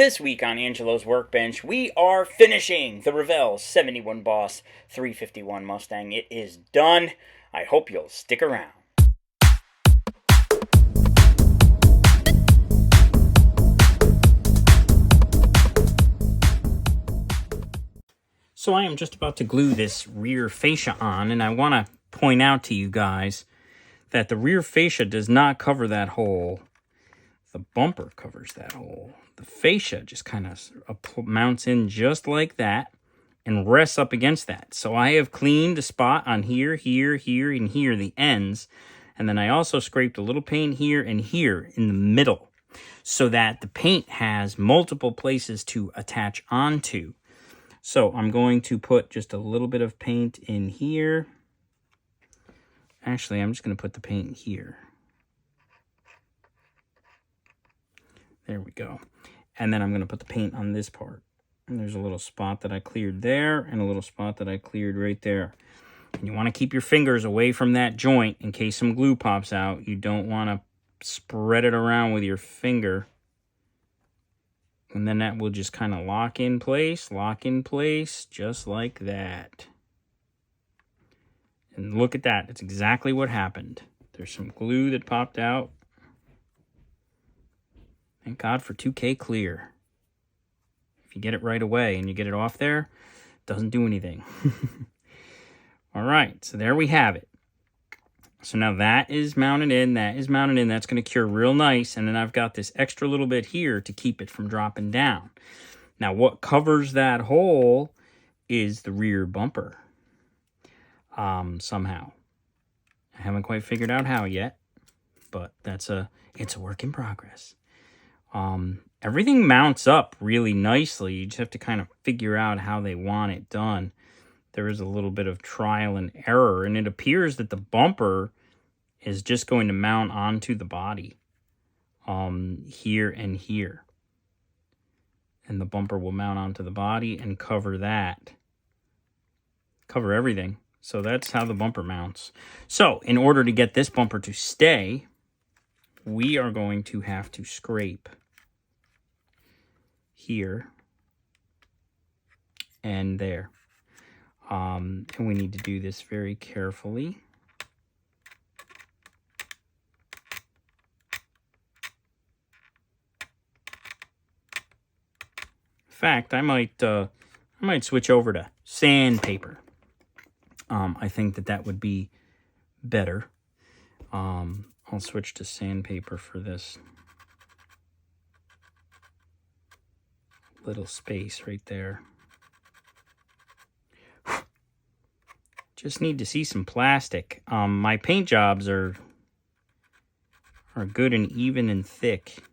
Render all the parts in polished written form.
This week on Angelo's Workbench, we are finishing the Revell 71 Boss 351 Mustang. It is done. I hope you'll stick around. So I am just about to glue this rear fascia on, and I want to point out to you guys that the rear fascia does not cover that hole. The bumper covers that hole. The fascia just kind of mounts in just like that and rests up against that. So I have cleaned the spot on here, here, here, and here, the ends. And then I also scraped a little paint here and here in the middle so that the paint has multiple places to attach onto. So I'm going to put just a little bit of paint in here. Actually, I'm just going to put the paint here. There we go. And then I'm going to put the paint on this part. And there's a little spot that I cleared there and a little spot that I cleared right there. And you want to keep your fingers away from that joint in case some glue pops out. You don't want to spread it around with your finger. And then that will just kind of lock in place, just like that. And look at that. That's exactly what happened. There's some glue that popped out. Thank God for 2K clear. If you get it right away and you get it off there, it doesn't do anything. All right, so there we have it. So now that is mounted in, That's going to cure real nice. And then I've got this extra little bit here to keep it from dropping down. Now what covers that hole is the rear bumper. Somehow. I haven't quite figured out how yet, but it's a work in progress. Everything mounts up really nicely. You just have to kind of figure out how they want it done. There is a little bit of trial and error, and it appears that the bumper is just going to mount onto the body, here and here. And the bumper will mount onto the body and cover that. Cover everything. So that's how the bumper mounts. So in order to get this bumper to stay, we are going to have to scrape here and there. And we need to do this very carefully. In fact, I might switch over to sandpaper. I think that would be better. I'll switch to sandpaper for this little space right there. Just need to see some plastic. My paint jobs are good and even and thick.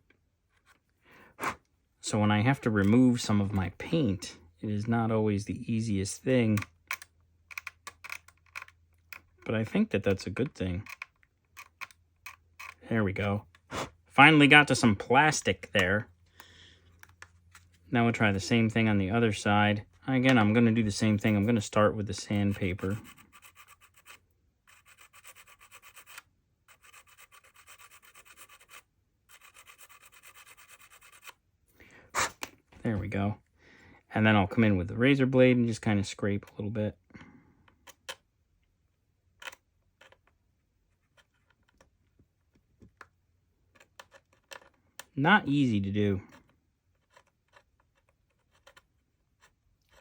So when I have to remove some of my paint, it is not always the easiest thing. But I think that's a good thing. There we go. Finally got to some plastic there. Now we'll try the same thing on the other side. Again, I'm going to do the same thing. I'm going to start with the sandpaper. There we go. And then I'll come in with the razor blade and just kind of scrape a little bit. Not easy to do.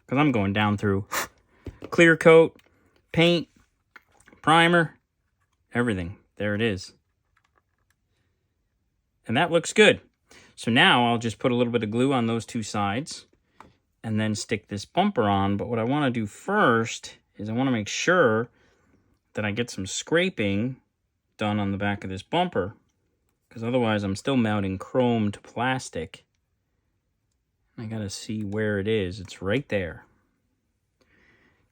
Because I'm going down through clear coat, paint, primer, everything. There it is. And that looks good. So now I'll just put a little bit of glue on those two sides and then stick this bumper on. But what I want to do first is I want to make sure that I get some scraping done on the back of this bumper. Because otherwise I'm still mounting chrome to plastic. I gotta see where it is. It's right there.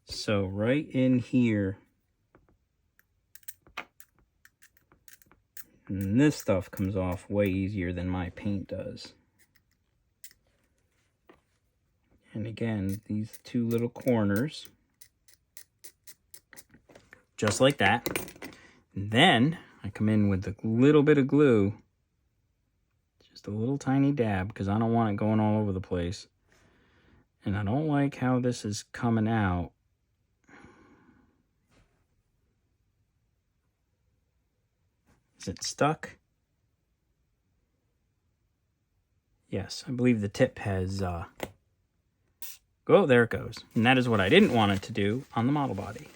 So right in here. And this stuff comes off way easier than my paint does. And again, these two little corners. Just like that. And then I come in with a little bit of glue. Just Just a little tiny dab, because I don't want it going all over the place. And I don't like how this is coming out. Is it stuck? Yes, I believe the tip has... Oh, there it goes. And that is what I didn't want it to do on the model body.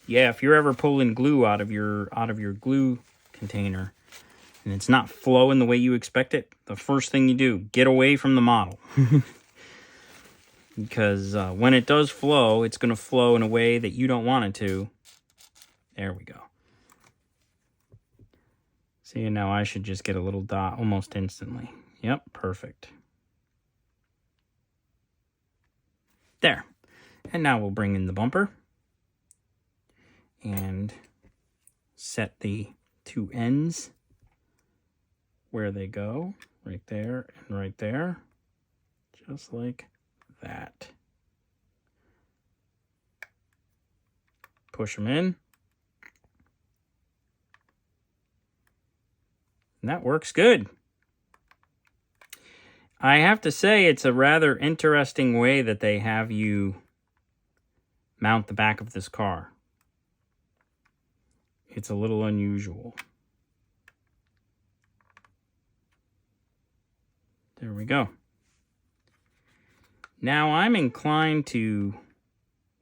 Yeah, if you're ever pulling glue out of your glue container and it's not flowing the way you expect it, the first thing you do, get away from the model. Because when it does flow, it's going to flow in a way that you don't want it to. There we go. See, now I should just get a little dot almost instantly. Yep, perfect. There. And now we'll bring in the bumper and set the two ends where they go, right there and right there, just like that. Push them in. And that works good. I have to say, it's a rather interesting way that they have you mount the back of this car. It's a little unusual. There we go. Now I'm inclined to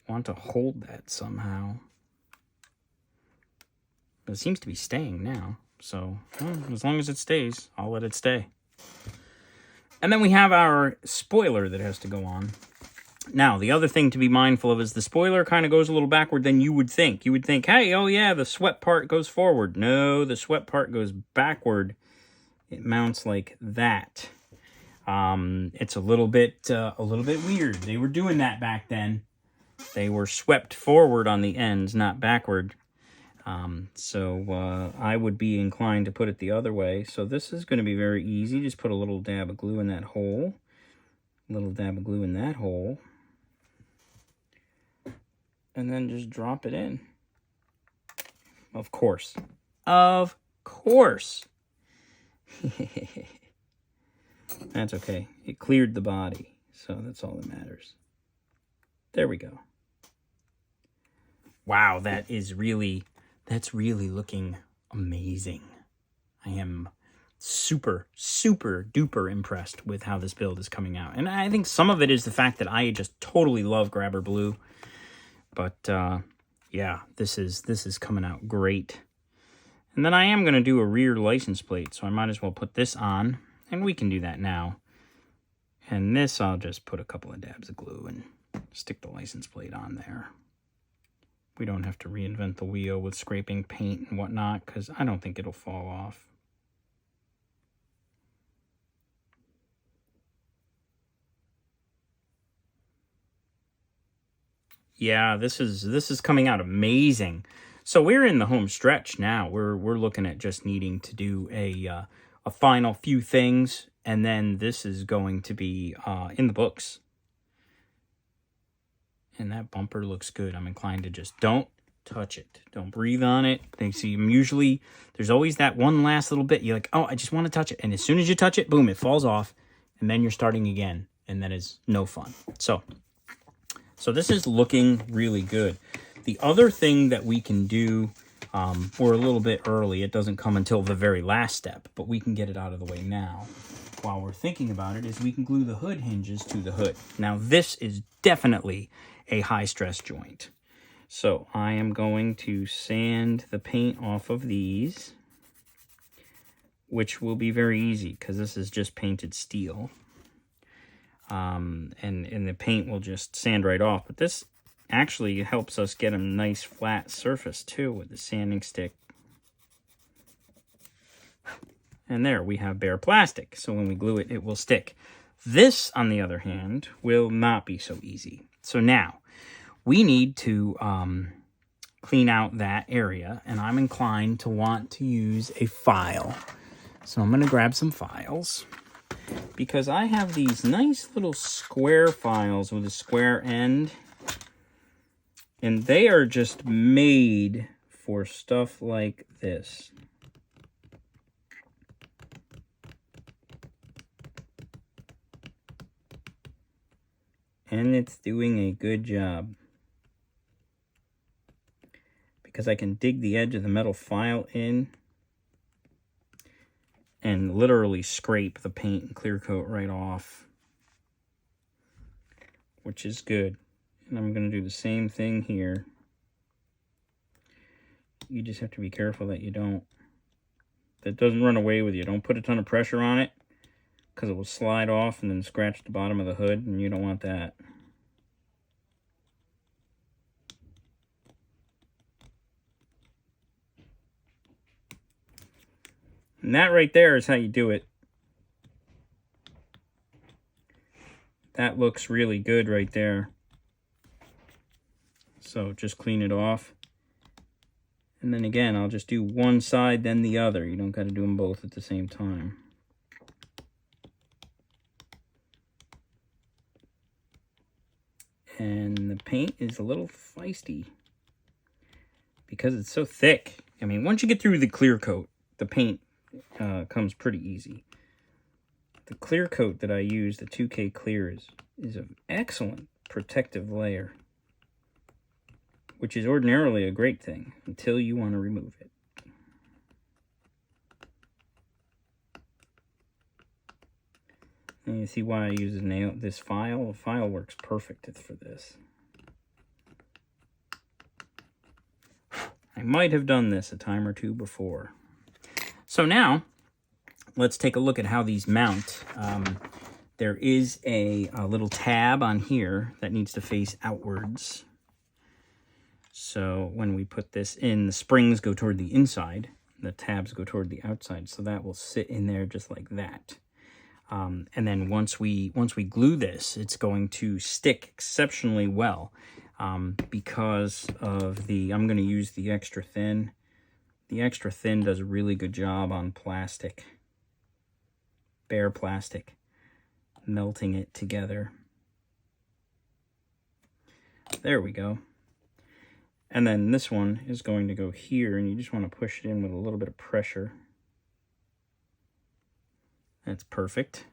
want to hold that somehow. But it seems to be staying now. So, as long as it stays, I'll let it stay. And then we have our spoiler that has to go on. Now, the other thing to be mindful of is the spoiler kind of goes a little backward than you would think. You would think, hey, oh yeah, the swept part goes forward. No, the swept part goes backward. It mounts like that. It's a little bit weird. They were doing that back then. They were swept forward on the ends, not backward. So I would be inclined to put it the other way. So this is going to be very easy. Just put a little dab of glue in that hole. A little dab of glue in that hole. And then just drop it in. Of course. Of course. That's okay. It cleared the body. So that's all that matters. There we go. Wow, that's really looking amazing. I am super, super duper impressed with how this build is coming out. And I think some of it is the fact that I just totally love Grabber Blue. But yeah, this is coming out great. And then I am going to do a rear license plate, so I might as well put this on. And we can do that now. And this, I'll just put a couple of dabs of glue and stick the license plate on there. We don't have to reinvent the wheel with scraping paint and whatnot, because I don't think it'll fall off. Yeah, this is coming out amazing. So we're in the home stretch now. We're looking at just needing to do a final few things, and then this is going to be in the books. And that bumper looks good. I'm inclined to just don't touch it. Don't breathe on it. They see usually there's always that one last little bit. You're like, oh, I just want to touch it. And as soon as you touch it, boom, it falls off. And then you're starting again. And that is no fun. So this is looking really good. The other thing that we can do, we're a little bit early. It doesn't come until the very last step, but we can get it out of the way now. While we're thinking about it, is we can glue the hood hinges to the hood. Now, this is definitely a high-stress joint. So I am going to sand the paint off of these, which will be very easy because this is just painted steel. And the paint will just sand right off. But this actually helps us get a nice flat surface too with the sanding stick. And there we have bare plastic. So when we glue it, it will stick. This, on the other hand, will not be so easy. So now we need to clean out that area. And I'm inclined to want to use a file. So I'm going to grab some files, because I have these nice little square files with a square end. And they are just made for stuff like this. And it's doing a good job. Because I can dig the edge of the metal file in and literally scrape the paint and clear coat right off, which is good. And I'm going to do the same thing here. You just have to be careful that that doesn't run away with you. Don't put a ton of pressure on it, because it will slide off and then scratch the bottom of the hood, and you don't want that. And that right there is how you do it. That looks really good right there. So just clean it off. And then again, I'll just do one side, then the other. You don't got to do them both at the same time. And the paint is a little feisty because it's so thick. I mean, once you get through the clear coat, the paint comes pretty easy. The clear coat that I use, the 2K Clear, is an excellent protective layer, which is ordinarily a great thing until you want to remove it. And you see why I use this file? The file works perfect for this. I might have done this a time or two before. So now, let's take a look at how these mount. There is a little tab on here that needs to face outwards. So when we put this in, the springs go toward the inside, the tabs go toward the outside, so that will sit in there just like that. And then once we glue this, it's going to stick exceptionally well because of I'm going to use the extra thin. The extra thin does a really good job on plastic, bare plastic, melting it together. There we go. And then this one is going to go here, and you just want to push it in with a little bit of pressure. That's perfect.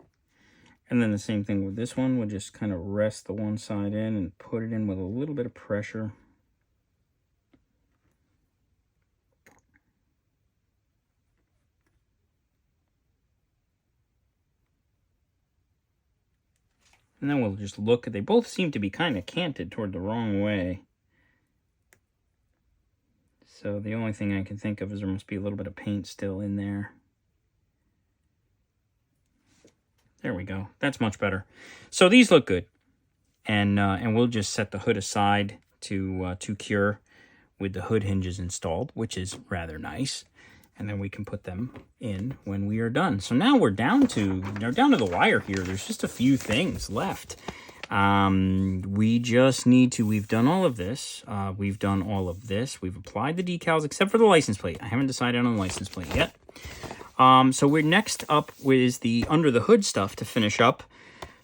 And then the same thing with this one. We'll just kind of rest the one side in and put it in with a little bit of pressure. And then we'll just look. They both seem to be kind of canted toward the wrong way. So the only thing I can think of is there must be a little bit of paint still in there. There we go. That's much better. So these look good. And we'll just set the hood aside to cure with the hood hinges installed, which is rather nice. And then we can put them in when we are done. So now we're down to the wire here. There's just a few things left. We just need to, we've done all of this. We've done all of this. We've applied the decals except for the license plate. I haven't decided on the license plate yet. So we're next up with the under the hood stuff to finish up.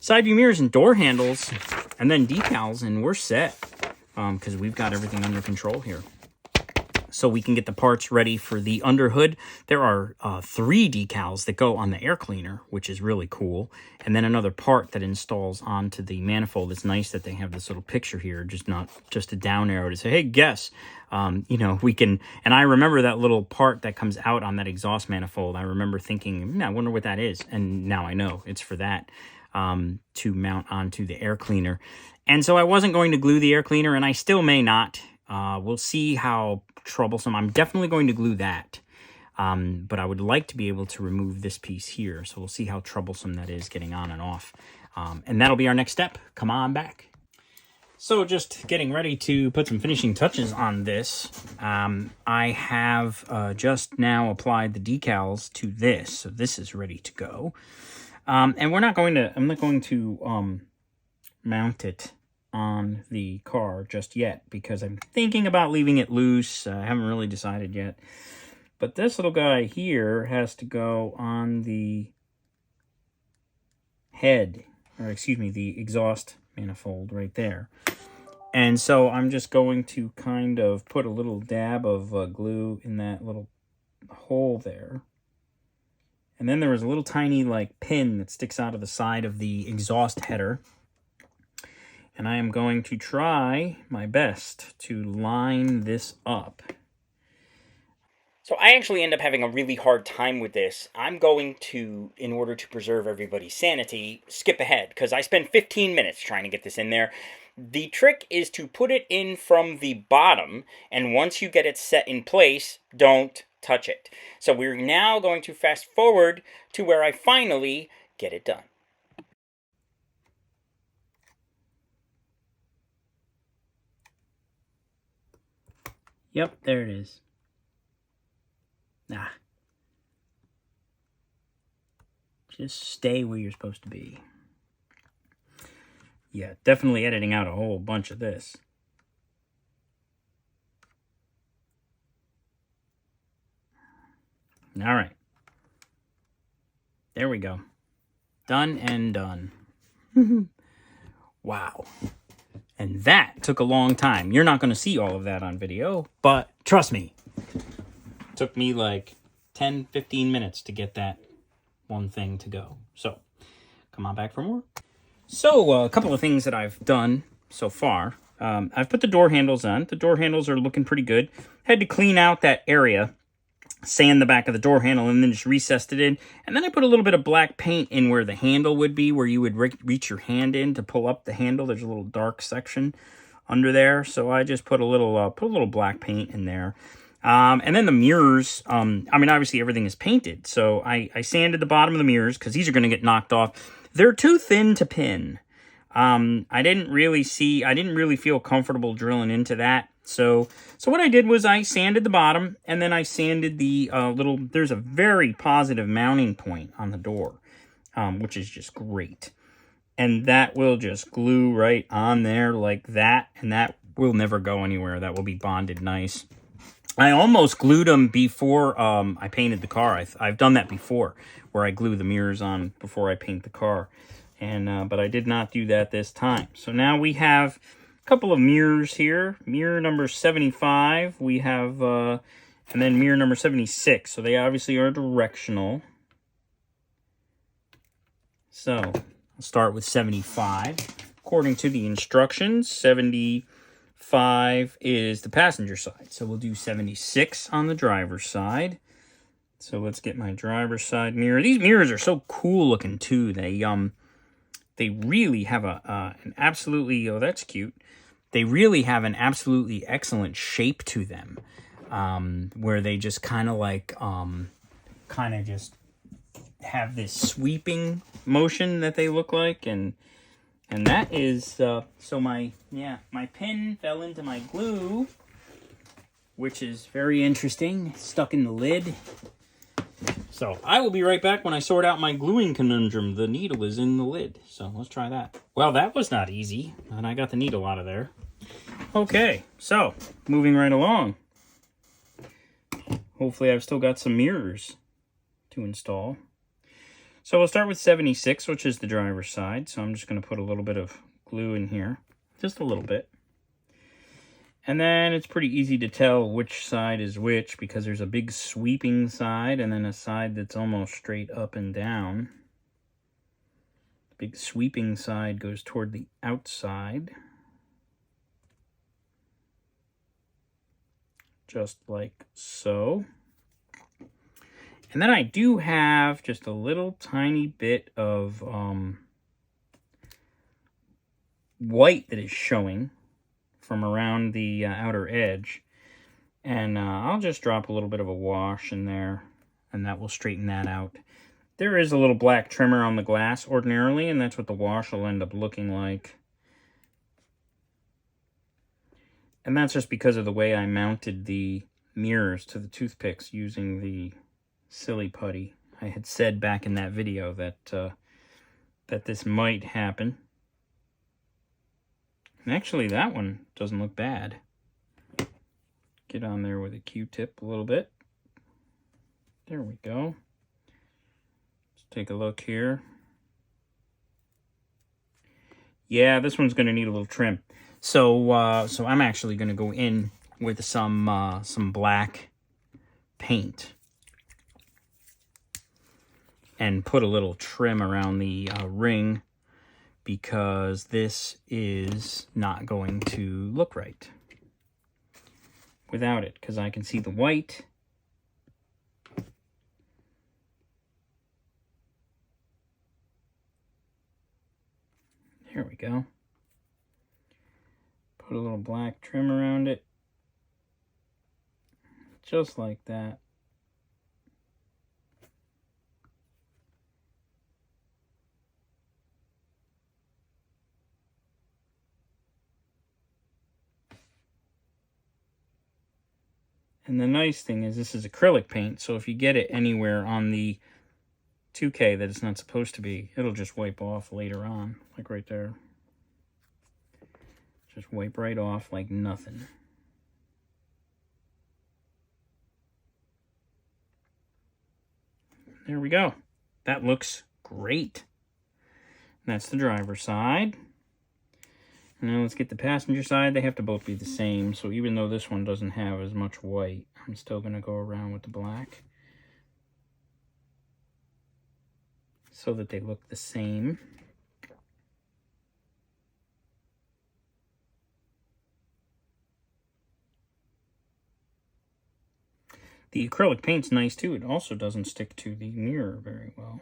Side view mirrors and door handles, and then decals, and we're set. Because we've got everything under control here. So we can get the parts ready for the underhood. There are 3 decals that go on the air cleaner, which is really cool. And then another part that installs onto the manifold. It's nice that they have this little picture here, not just a down arrow to say, hey, guess. You know, we can, and I remember that little part that comes out on that exhaust manifold. I remember thinking, I wonder what that is. And now I know it's for that, to mount onto the air cleaner. And so I wasn't going to glue the air cleaner, and I still may not. We'll see how troublesome. I'm definitely going to glue that. But I would like to be able to remove this piece here. So we'll see how troublesome that is getting on and off. And that'll be our next step. Come on back. So just getting ready to put some finishing touches on this. I have just now applied the decals to this. So this is ready to go. And I'm not going to mount it on the car just yet because I'm thinking about leaving it loose. I haven't really decided yet. But this little guy here has to go on the head, or excuse me, the exhaust manifold right there. And so I'm just going to kind of put a little dab of glue in that little hole there. And then there is a little tiny like pin that sticks out of the side of the exhaust header. And I am going to try my best to line this up. So I actually end up having a really hard time with this. I'm going to, in order to preserve everybody's sanity, skip ahead, because I spent 15 minutes trying to get this in there. The trick is to put it in from the bottom, and once you get it set in place, don't touch it. So we're now going to fast forward to where I finally get it done. Yep, there it is. Nah. Just stay where you're supposed to be. Yeah, definitely editing out a whole bunch of this. All right. There we go. Done and done. Wow. And that took a long time. You're not going to see all of that on video, but trust me. It took me like 10, 15 minutes to get that one thing to go. So, come on back for more. So, a couple of things that I've done so far. I've put the door handles on. The door handles are looking pretty good. Had to clean out that area, sand the back of the door handle, and then just recessed it in. And then I put a little bit of black paint in where the handle would be, where you would reach your hand in to pull up the handle. There's a little dark section under there. So I just put a little black paint in there. And then the mirrors, I mean, obviously everything is painted. So I sanded the bottom of the mirrors because these are going to get knocked off. They're too thin to pin. I didn't really feel comfortable drilling into that. So what I did was I sanded the bottom, and then I sanded the there's a very positive mounting point on the door, which is just great. And that will just glue right on there like that, and that will never go anywhere. That will be bonded nice. I almost glued them before I painted the car. I've done that before, where I glue the mirrors on before I paint the car. And but I did not do that this time. So now we have a couple of mirrors here. Mirror number 75. We have, and then mirror number 76. So they obviously are directional. So I'll start with 75. According to the instructions, 75 is the passenger side. So we'll do 76 on the driver's side. So let's get my driver's side mirror. These mirrors are so cool looking too. They really have an absolutely, oh, that's cute. They really have an absolutely excellent shape to them, where they just kind of like, just have this sweeping motion that they look like, and that is, so my pin fell into my glue, which is very interesting, stuck in the lid. So I will be right back when I sort out my gluing conundrum. The needle is in the lid, so let's try that. Well, that was not easy, and I got the needle out of there. Okay, so moving right along. Hopefully I've still got some mirrors to install. So we'll start with 76, which is the driver's side. So I'm just going to put a little bit of glue in here, just a little bit. And then it's pretty easy to tell which side is which because there's a big sweeping side and then a side that's almost straight up and down. The big sweeping side goes toward the outside. Just like so. And then I do have just a little tiny bit of white that is showing from around the outer edge, and I'll just drop a little bit of a wash in there, and that will straighten that out. There is a little black trimmer on the glass ordinarily, and that's what the wash will end up looking like. And that's just because of the way I mounted the mirrors to the toothpicks using the silly putty. I had said back in that video that that this might happen. And actually, that one doesn't look bad. Get on there with a Q-tip a little bit. There we go. Let's take a look here. Yeah, this one's going to need a little trim. So, so I'm actually going to go in with some black paint and put a little trim around the ring, because this is not going to look right without it, because I can see the white. There we go. Put a little black trim around it. Just like that. And the nice thing is this is acrylic paint, so if you get it anywhere on the 2K that it's not supposed to be, it'll just wipe off later on, like right there. Just wipe right off like nothing. There we go. That looks great. That's the driver's side. Now let's get the passenger side. They have to both be the same, so even though this one doesn't have as much white, I'm still going to go around with the black so that they look the same. The acrylic paint's nice too. It also doesn't stick to the mirror very well.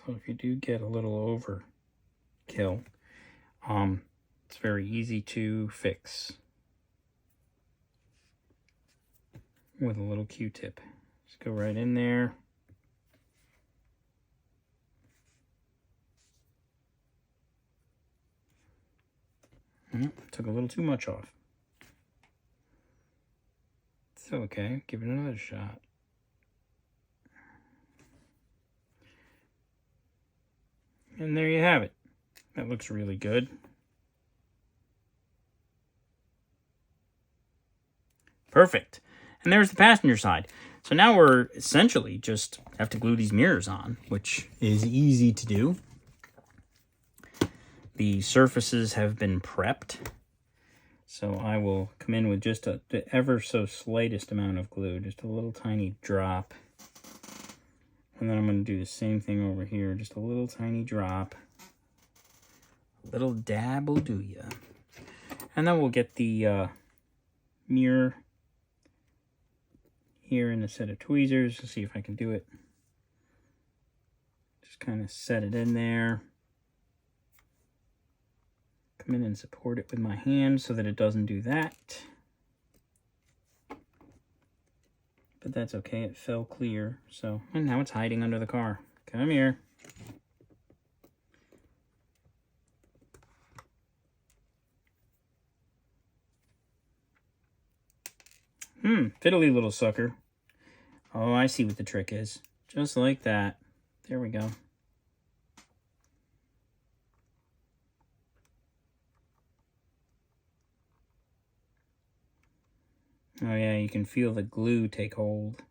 So if you do get a little overkill, it's very easy to fix with a little Q-tip. Just go right in there. Took a little too much off. It's okay. Give it another shot. And there you have it. That looks really good. Perfect. And there's the passenger side. So now we're essentially just have to glue these mirrors on, which is easy to do. The surfaces have been prepped. So I will come in with just the ever so slightest amount of glue, just a little tiny drop. And then I'm going to do the same thing over here, just a little tiny drop. A little dab will do ya. And then we'll get the mirror here in a set of tweezers to see if I can do it. Just kind of set it in there. Come in and support it with my hand so that it doesn't do that. But that's okay, it fell clear. So, and now it's hiding under the car. Come here. Fiddly little sucker. Oh, I see what the trick is. Just like that. There we go. Oh yeah, you can feel the glue take hold.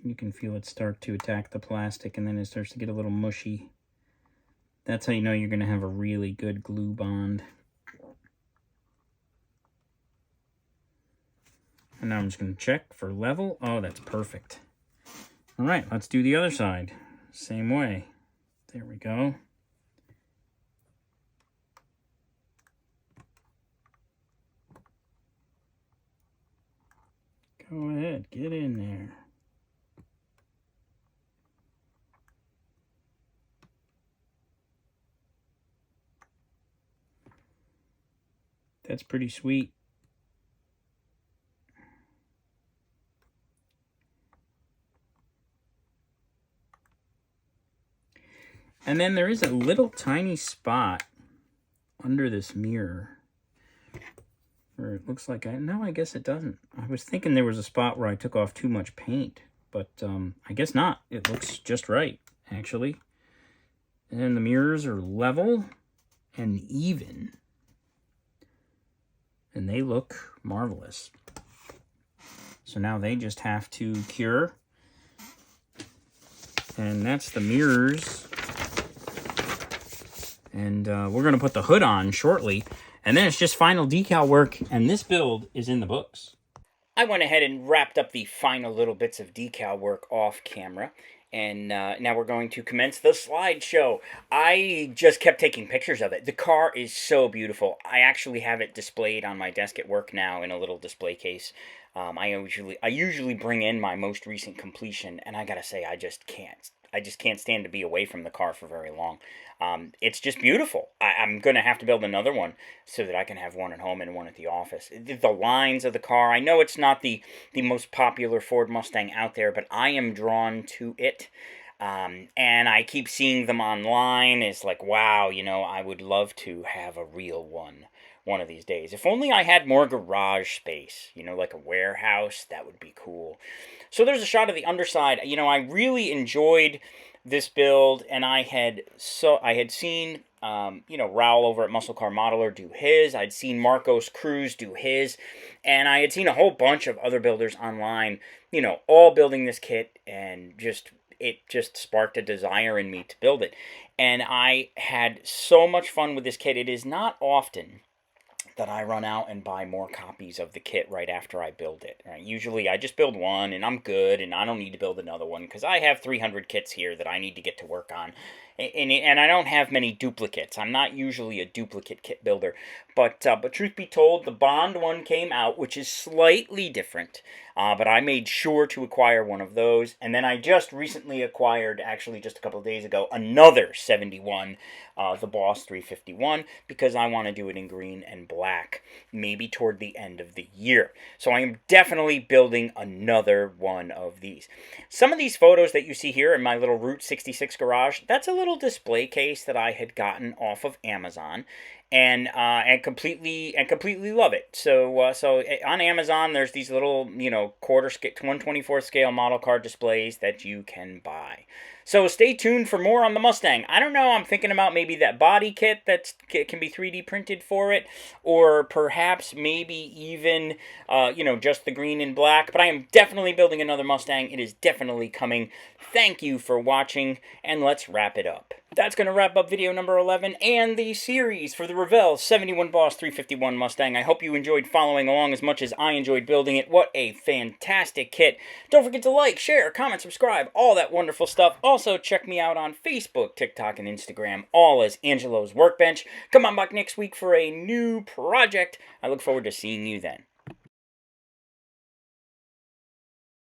You can feel it start to attack the plastic, and then it starts to get a little mushy. That's how you know you're going to have a really good glue bond. And now I'm just going to check for level. Oh, that's perfect. All right, let's do the other side. Same way. There we go. Go ahead, get in there. That's pretty sweet. And then there is a little tiny spot under this mirror where it looks like no, I guess it doesn't. I was thinking there was a spot where I took off too much paint, but I guess not. It looks just right, actually. And the mirrors are level and even. And they look marvelous. So now they just have to cure. And that's the mirrors. And we're going to put the hood on shortly. And then it's just final decal work. And this build is in the books. I went ahead and wrapped up the final little bits of decal work off camera. And now we're going to commence the slideshow. I just kept taking pictures of it. The car is so beautiful. I actually have it displayed on my desk at work now in a little display case. I usually bring in my most recent completion, and I gotta say, I just can't. I just can't stand to be away from the car for very long. It's just beautiful. I'm going to have to build another one so that I can have one at home and one at the office. The lines of the car, I know it's not the most popular Ford Mustang out there, but I am drawn to it. And I keep seeing them online. It's like, wow, I would love to have a real one of these days. If only I had more garage space, like a warehouse, that would be cool. So there's a shot of the underside. I really enjoyed this build, and I had seen Revell over at Muscle Car Modeler do his. I'd seen Marcos Cruz do his, and I had seen a whole bunch of other builders online, all building this kit, and it just sparked a desire in me to build it. And I had so much fun with this kit. It is not often that I run out and buy more copies of the kit right after I build it. Right? Usually I just build one and I'm good, and I don't need to build another one because I have 300 kits here that I need to get to work on. And I don't have many duplicates. I'm not usually a duplicate kit builder. But truth be told, the Bond one came out, which is slightly different. But I made sure to acquire one of those. And then I just recently acquired, actually just a couple of days ago, another 71, the Boss 351, because I want to do it in green and black, maybe toward the end of the year. So I am definitely building another one of these. Some of these photos that you see here in my little Route 66 garage, that's a little display case that I had gotten off of Amazon, and completely love it. So on Amazon, there's these little 1/24 scale model car displays that you can buy. So stay tuned for more on the Mustang. I don't know, I'm thinking about maybe that body kit that can be 3D printed for it, or perhaps maybe even, just the green and black. But I am definitely building another Mustang. It is definitely coming. Thank you for watching, and let's wrap it up. That's going to wrap up video number 11 and the series for the Revell 71 Boss 351 Mustang. I hope you enjoyed following along as much as I enjoyed building it. What a fantastic kit. Don't forget to like, share, comment, subscribe, all that wonderful stuff. Also, check me out on Facebook, TikTok, and Instagram, all as Angelo's Workbench. Come on back next week for a new project. I look forward to seeing you then.